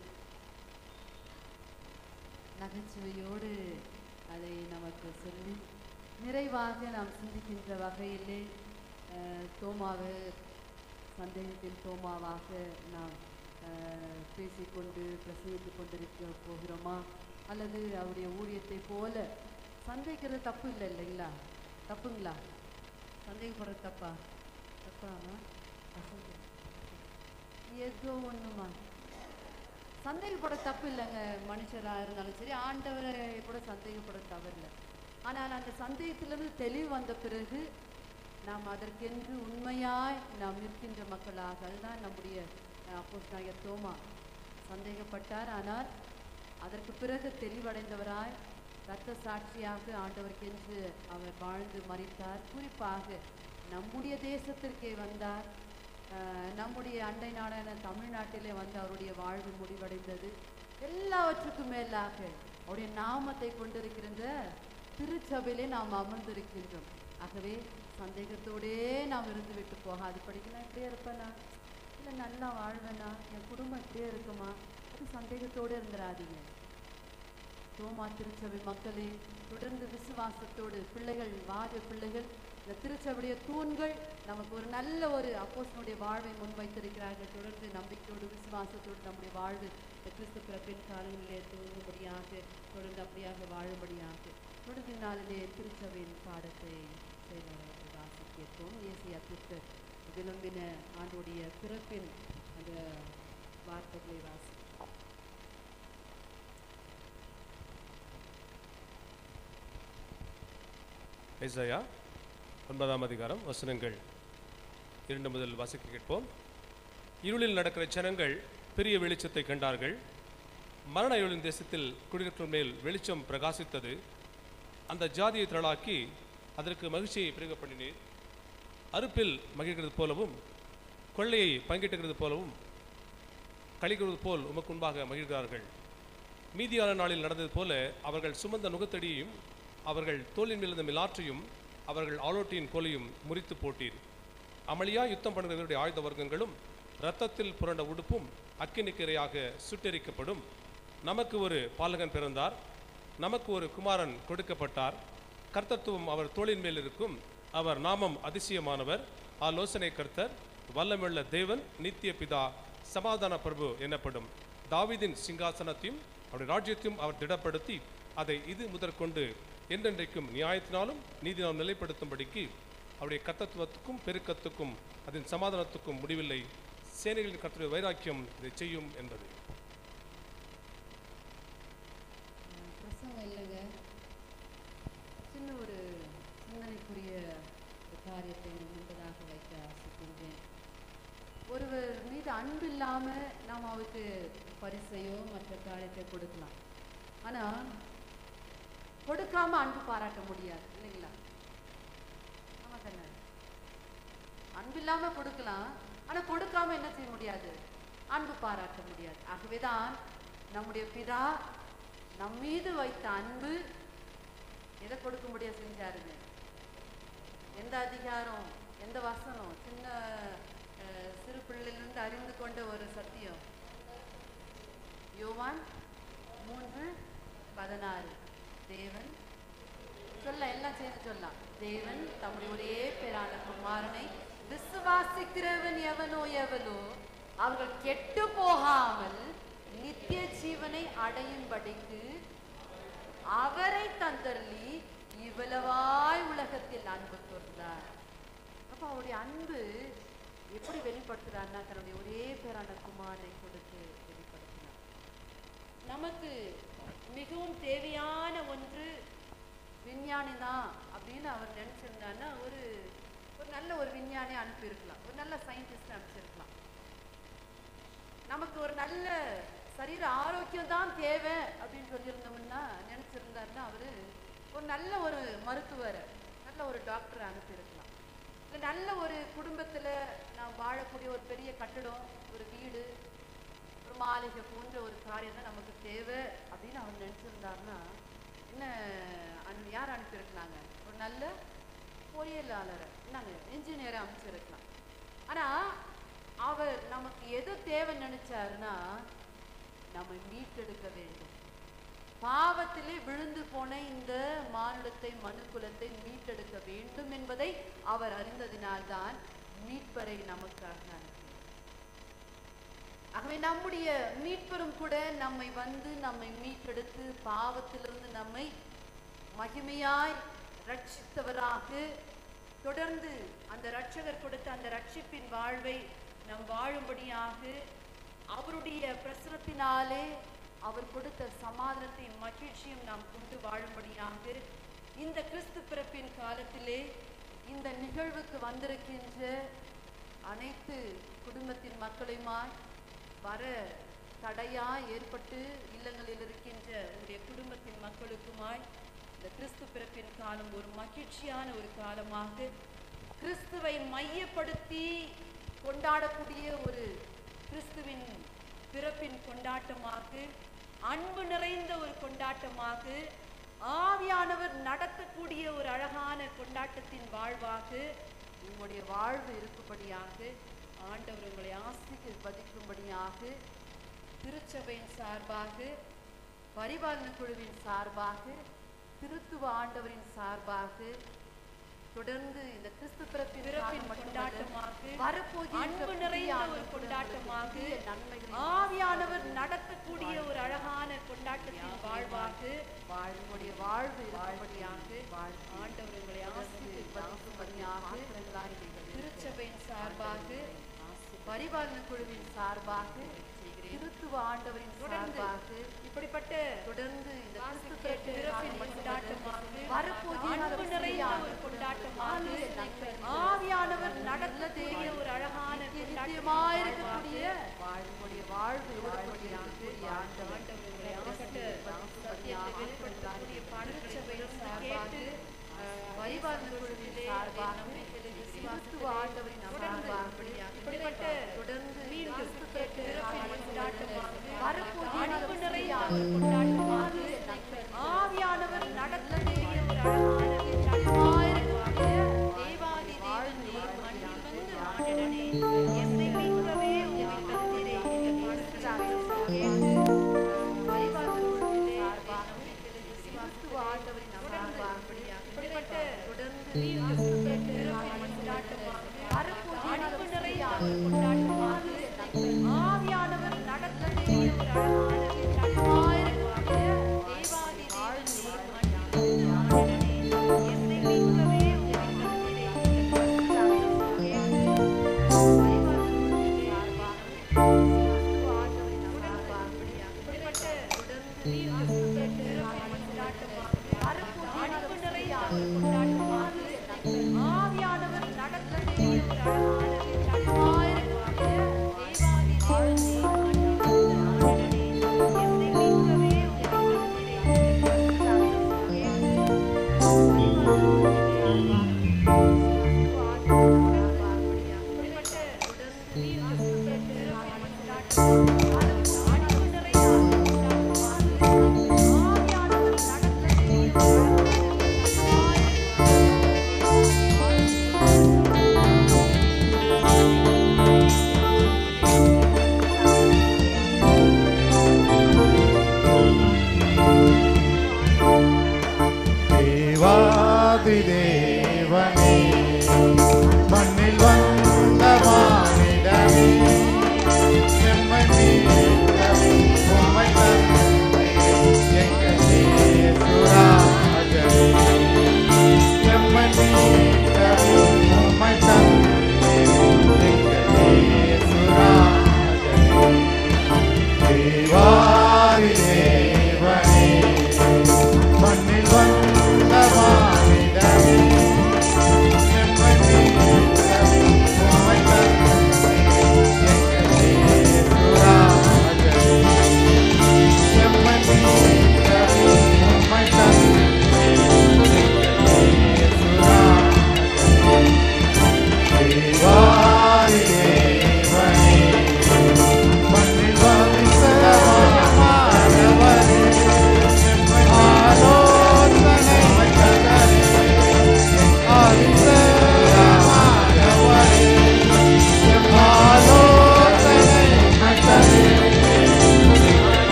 அதை நமக்கு சொல்லி நிறைவாக நாம் சிந்திக்கின்ற வகையிலே தோமாவை சந்தேகத்தின் தோமாவாக நாம் பேசிக்கொண்டு பிரசங்கித்து கொண்டிருக்க போகிறோமா, அல்லது அவருடைய ஊழியத்தை போல சந்தேகிக்கிறது தப்பு இல்லை இல்லைங்களா? தப்புங்களா? சந்தேகப்படுறது தப்பாமா? ஏதோ ஒன்றுமா சந்தேகப்பட தப்பு இல்லைங்க. மனுஷராக இருந்தாலும் சரி, ஆண்டவரை கூட சந்தேகப்பட தவறில்லை. ஆனால் அந்த சந்தேகத்திலிருந்து தெளிவு வந்த பிறகு நாம் அதற்கென்று உண்மையாய் நாம் நிற்கின்ற மக்களாக, அதுதான் நம்முடைய அப்போஸ்தலனாகிய தோமா சந்தேகப்பட்டார். ஆனால் அதற்கு பிறகு தெளிவடைந்தவராய் இரத்த சாட்சியாக ஆண்டவருக்கென்று அவர் வாழ்ந்து மரித்தார். குறிப்பாக நம்முடைய தேசத்திற்கே வந்தார். நம்முடைய அண்டை நாடான தமிழ்நாட்டிலே வந்து அவருடைய வாழ்வு முடிவடைந்தது. எல்லாவற்றுக்கும் மேலாக அவருடைய நாமத்தை கொண்டிருக்கின்ற திருச்சபையிலே நாம் அமர்ந்திருக்கின்றோம். ஆகவே சந்தேகத்தோடே நாம் இருந்து விட்டு போகாது. படிக்கலாம் இப்படியே இருப்பேனா, இல்லை நல்லா வாழ்வேனா, என் குடும்பம் இப்படியே இருக்குமா, அது சந்தேகத்தோடு இருந்துடாதீங்க. தோமா திருச்சபை மக்களே, தொடர்ந்து விசுவாசத்தோடு பிள்ளைகள், வாரிய பிள்ளைகள், இந்த திருச்சபையுடைய தூண்கள் நமக்கு ஒரு நல்ல ஒரு அப்போஸ்தலனுடைய வாழ்வை முன்வைத்திருக்கிறார்கள். தொடர்ந்து நம்பிக்கையோடு விசுவாசத்தோடு நம்முடைய வாழ்வு கிறிஸ்து பிறப்பின் காலங்களிலே தூங்கும்படியாக, தொடர்ந்து அப்படியாக வாழும்படியாக தொடர்ந்து நாளிலே திருச்சபையின் பாடத்தை செயலாளர்கள் வாசிக்கேற்போம். ஏசியாத்திற்கு விளம்பின ஆண்டுடைய பிறப்பின் அந்த வார்த்தைகளை வாசி. ஐசாயா 9ஆம் அதிகாரம் வசனங்கள் 2 முதல் வாசிக்க கேட்போம். இருளில் நடக்கிற ஜனங்கள் பெரிய வெளிச்சத்தை கண்டார்கள். மரண இருளின் தேசத்தில் குடியிருக்கும் மேல் வெளிச்சம் பிரகாசித்தது. அந்த ஜாதியை திரளாக்கி அதற்கு மகிழ்ச்சியை பெருக பண்ணினீர். அறுப்பில் மகிழ்கிறது போலவும் கொள்ளையை பங்கிட்டுகிறது போலவும் கழிக்கிறது போல் உமக்கு முன்பாக மகிழ்கிறார்கள். மீதியான நாளில் நடந்தது போல அவர்கள் சுமந்த நுகத்தடியையும் அவர்கள் தோளின் மேலிருந்த மிலாற்றையும் அவர்கள் ஆலோட்டியின் கோலையும் முறித்து போட்டீர். அமளியா யுத்தம் பண்ணுகிறவருடைய ஆயுத வர்க்கங்களும் இரத்தத்தில் புரண்ட உடுப்பும் அக்கினிக்கிரையாக சுட்டெரிக்கப்படும். நமக்கு ஒரு பாலகன் பிறந்தார், நமக்கு ஒரு குமாரன் கொடுக்கப்பட்டார். கர்த்தத்துவம் அவர் தோளின் மேல் இருக்கும். அவர் நாமம் அதிசயமானவர், ஆலோசனை கர்த்தர், வல்லமையுள்ள தேவன், நித்திய பிதா, சமாதான பிரபு எனப்படும். தாவீதின் சிங்காசனத்தையும் அவருடைய ராஜ்யத்தையும் அவர் திடப்படுத்தி அதை இது முதற்கொண்டு என்றென்றைக்கும் நியாயத்தினாலும் நீதினாலும் நிலைப்படுத்தும்படிக்கு அவருடைய கர்த்தத்துவத்துக்கும் பெருக்கத்துக்கும் அதன் சமாதானத்துக்கும் முடிவில்லை. சேனைகளின் கர்த்தருடைய வைராக்கியம் இதை செய்யும் என்பது. பிரசங்கம் இல்லைங்க, சின்ன ஒரு சிந்தனைக்குரிய காரியத்தை முன்பதாக வைக்க ஆசைக்கின்றேன். ஒருவர் மீது அன்பு இல்லாமல் நாம் அவருக்கு பரிசையோ மற்ற காரியத்தை கொடுக்கலாம். ஆனால் கொடுக்காம அன்பு பாராட்ட முடியாது இல்லைங்களா? ஆமாம் தானே? அன்பு இல்லாமல் கொடுக்கலாம், ஆனால் கொடுக்காம என்ன செய்ய முடியாது? அன்பு பாராட்ட முடியாது. ஆகவேதான் நம்முடைய பிதா நம் மீது வைத்த அன்பு எதை கொடுக்க முடியாது செஞ்சாருங்க? எந்த அதிகாரம், எந்த வசனம்? சின்ன சிறு பிள்ளையிலிருந்து அறிந்து கொண்ட ஒரு சத்தியம். யோவான் 3:16. தேவன் சொல்ல எல்லாம் சேர்ந்து சொல்லலாம். தேவன் தம்முடைய ஒரே பேரான குமாரனை விசுவாசிக்கிறவன் எவனோ அவர்கள் கெட்டு போகாமல் நித்திய ஜீவனை அடையும்படிக்கு அவரை தந்தருளி இவ்வளவாய் உலகத்தில் அன்பு கூர்ந்தார். அப்ப அவருடைய அன்பு எப்படி வெளிப்படுத்துறாருன்னா, தன்னுடைய ஒரே பேரான குமாரனை கொடுத்து வெளிப்படுத்தினார். நமக்கு மிகவும் தேவையான ஒன்று விஞ்ஞானி தான் அப்படின்னு அவர் நினைச்சிருந்தாருன்னா ஒரு நல்ல ஒரு விஞ்ஞானி அனுப்பியிருக்கலாம், ஒரு நல்ல சயின்டிஸ்ட் அனுப்பிச்சிருக்கலாம். நமக்கு ஒரு நல்ல சரீர ஆரோக்கியம் தான் தேவை அப்படின்னு சொல்லியிருந்தோம்னா நினைச்சிருந்தாருன்னா அவரு ஒரு நல்ல ஒரு மருத்துவரை, நல்ல ஒரு டாக்டரை அனுப்பியிருக்கலாம். இல்லை நல்ல ஒரு குடும்பத்தில் நாம் வாழக்கூடிய ஒரு பெரிய கட்டடம், ஒரு வீடு, ஒரு மாளிகை போன்ற ஒரு காரியம் தான் நமக்கு தேவை அப்படின்னு அவர் நினச்சிருந்தாருன்னா என்ன யார் அனுப்பியிருக்கலாங்க? ஒரு நல்ல பொறியியலாளரை, என்னங்க இன்ஜினியரை அமைச்சிருக்கலாம். ஆனால் அவர் நமக்கு எது தேவை நினைச்சாருன்னா நம்ம மீட்டெடுக்க வேண்டும். பாவத்திலே விழுந்து போன இந்த மானுடத்தை, மனுக்குலத்தை மீட்டெடுக்க வேண்டும் என்பதை அவர் அறிந்ததினால்தான் மீட்பரை நமக்காக அனுப்பினார். ஆகவே நம்முடைய மீட்பரும் கூட நம்மை மீட்டெடுத்து பாவத்திலிருந்து நம்மை மகிமையாய் ரட்சித்தவராக தொடர்ந்து அந்த இரட்சகர் கொடுத்த அந்த ரட்சிப்பின் வாழ்வை நாம் வாழும்படியாக அவருடைய பிரசுரத்தினாலே அவர் கொடுத்த சமாதானத்தையும் மகிழ்ச்சியும் நாம் கொண்டு வாழும்படியாக இந்த கிறிஸ்து பிறப்பின் காலத்திலே இந்த நிகழ்வுக்கு வந்திருக்கின்ற அனைத்து குடும்பத்தின் மக்களுமாய் வர தடையாய் ஏற்பட்டு இல்லங்களில் இருக்கின்ற உங்களுடைய குடும்பத்தின் மக்களுக்குமாய் இந்த கிறிஸ்து பிறப்பின் காலம் ஒரு மகிழ்ச்சியான ஒரு காலமாக, கிறிஸ்துவை மையப்படுத்தி கொண்டாடக்கூடிய ஒரு கிறிஸ்துவின் பிறப்பின் கொண்டாட்டமாக, அன்பு நிறைந்த ஒரு கொண்டாட்டமாக, ஆவியானவர் நடத்தக்கூடிய ஒரு அழகான கொண்டாட்டத்தின் வாழ்வாக உங்களுடைய வாழ்வு இருக்கும்படியாக ஆண்டவர் உங்களை ஆசீர்வதிக்கும்படியாக திருச்சபையின் சார்பாக, பரிபாலன குழுவின் சார்பாக, திருத்துவ ஆண்டவரின் சார்பாக தொடர்ந்து இந்த கிறிஸ்து பிறப்பின் கொண்டாட்டமாக அன்பு நிறைந்த ஒரு கொண்டாட்டமாக, ஆவியானவர் நடத்தக்கூடிய ஒரு அழகான கொண்டாட்டத்தின் வாழ்வாக உங்களுடைய வாழ்வு இருக்கும்படியாக ஆண்டவர் உங்களை ஆசீர்வதிக்கும்படியாக திருச்சபையின் சார்பாக, பரிபாலன குழுவின் சார்பாக, திருத்துவ ஆண்டவரின் சார்பாக இப்படிப்பட்ட தொடர்ந்து இந்த கிறிஸ்து பிறப்பின் கொண்டாட்டமாக அன்பு நிறைந்த ஒரு கொண்டாட்டமாக, ஆவியானவர் நடத்தக்கூடிய ஒரு அழகான கொண்டாட்டமாக இருக்கக்கூடிய உங்களுடைய வாழ்வு வெளிப்படுத்தக்கூடிய பாடச்சபையின் சார்பாக, பரிபாலன குழுவின் சார்பாக, கிறிஸ்துவ ஆண்டவரின் சார்பாக இப்படிப்பட்ட தொடர்ந்து அன்பு நிறைந்த ஒரு கொண்டாட்டமாக, ஆவியானவர் நடத்தக்கூடிய ஒரு அழகான தேவாதி தேவனே, மண்ணில் வந்து ஆண்டவனே, என்னை மீட்கவே உம்மை தந்தீரே என்று பாடுகிறார்கள். பரிபாலன குழுவிலே சார்பாக தேவாதி